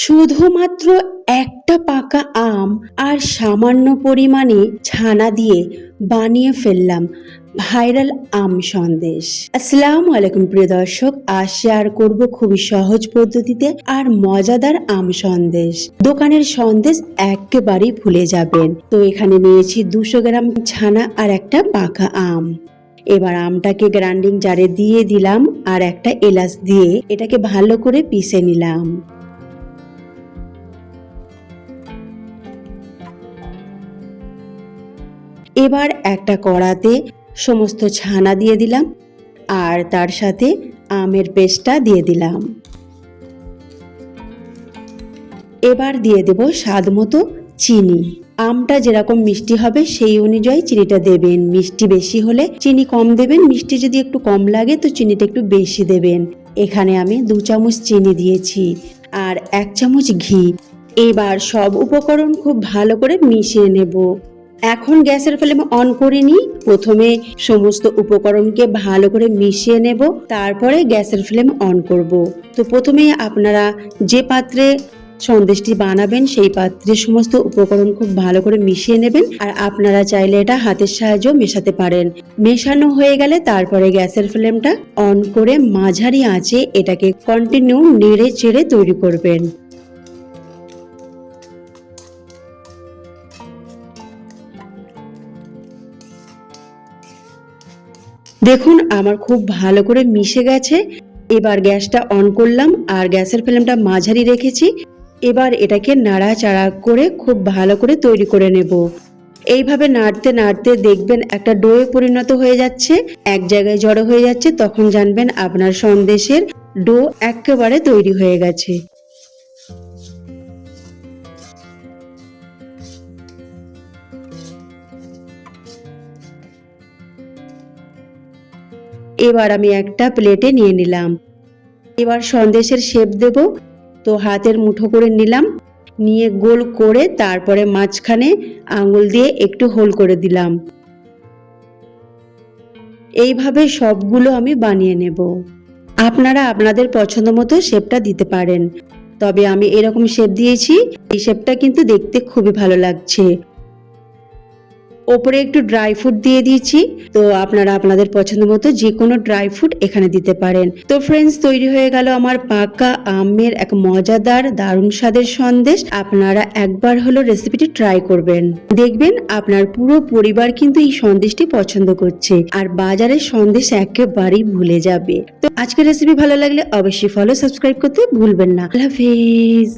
শুধুমাত্র একটা পাকা আম আর সামান্য পরিমাণে ছানা দিয়ে বানিয়ে ফেললাম ভাইরাল আম সন্দেশ। আসসালামু আলাইকুম প্রিয় দর্শক, আজ শেয়ার করব খুবই সহজ পদ্ধতিতে আর মজাদার আম সন্দেশ। দোকানের সন্দেশ একেবারেই ভুলে যাবেন। তো এখানে নিয়েছি 200 গ্রাম ছানা আর একটা পাকা আম। এবার আমটাকে গ্রাইন্ডিং জারে দিয়ে দিলাম আর একটা এলাচ দিয়ে এটাকে ভালো করে পিষে নিলাম। এবার একটা কড়াতে সমস্ত ছানা দিয়ে দিলাম আর তার সাথে আমের পেস্টটা দিয়ে দিলাম। এবার দিয়ে দেব স্বাদ মতো চিনি। আমটা যেরকম মিষ্টি হবে সেই অনুযায়ী চিনিটা দেবেন। মিষ্টি বেশি হলে চিনি কম দেবেন, মিষ্টি যদি একটু কম লাগে তো চিনিটা একটু বেশি দেবেন। এখানে আমি 2 চামচ চিনি দিয়েছি আর 1 চামচ ঘি। এবার সব উপকরণ খুব ভালো করে মিশিয়ে নেব। এখন গ্যাসের ফ্লেম অন করে নিই। প্রথমে সমস্ত উপকরণকে ভালো করে মিশিয়ে নেব, তারপরে গ্যাসের ফ্লেম অন করব। তো প্রথমে আপনারা যে পাত্রে সন্দেশটি বানাবেন সেই পাত্রে সমস্ত উপকরণ খুব ভালো করে মিশিয়ে নেবেন। আর আপনারা চাইলে এটা হাতের সাহায্যেও মেশাতে পারেন। মেশানো হয়ে গেলে তারপরে গ্যাসের ফ্লেমটা অন করে মাঝারি আঁচে এটাকে কন্টিনিউ নেড়ে চেড়ে তৈরি করবেন। দেখুন আমার খুব ভালো করে মিশে গেছে। এবার গ্যাসটা অন করলাম আর গ্যাসের ফ্লেমটা মাঝারি রেখেছি। এবার এটাকে নাড়াচাড়া করে খুব ভালো করে তৈরি করে নেব। এইভাবে নাড়তে নাড়তে দেখবেন একটা ডোয়ে পরিণত হয়ে যাচ্ছে, এক জায়গায় জড়ো হয়ে যাচ্ছে, তখন জানবেন আপনার সন্দেশের ডো একেবারে তৈরি হয়ে গেছে। এবার আমি একটা প্লেটে নিয়ে নিলাম। এবার সন্দেশের শেপ দেব। তো হাতের মুঠো করে নিলাম, নিয়ে গোল করে তারপরে মাঝখানে আঙুল দিয়ে একটু হোল করে দিলাম। এইভাবে সবগুলো আমি বানিয়ে নেব। আপনারা আপনাদের পছন্দ মতো শেপটা দিতে পারেন, তবে আমি এরকম শেপ দিয়েছি। এই শেপটা কিন্তু দেখতে খুবই ভালো লাগছে। ওপরে একটু ড্রাই ফ্রুট দিয়ে দিয়েছি। তো আপনারা আপনাদের পছন্দ মতো যে কোনো ড্রাই ফ্রুট এখানে দিতে পারেন। তো ফ্রেন্ডস, তৈরি হয়ে গেল আমার পাকা আমের এক মজাদার দারুণ স্বাদের সন্দেশ। আপনারা একবার হলো রেসিপিটি ট্রাই করবেন, দেখবেন আপনার পুরো পরিবার কিন্তু এই সন্দেশটি পছন্দ করছে আর বাজারের সন্দেশ একেবারেই ভুলে যাবে। তো আজকের রেসিপি ভালো লাগলে অবশ্যই ফলো সাবস্ক্রাইব করতে ভুলবেন না। আল্লাহ হাফেজ।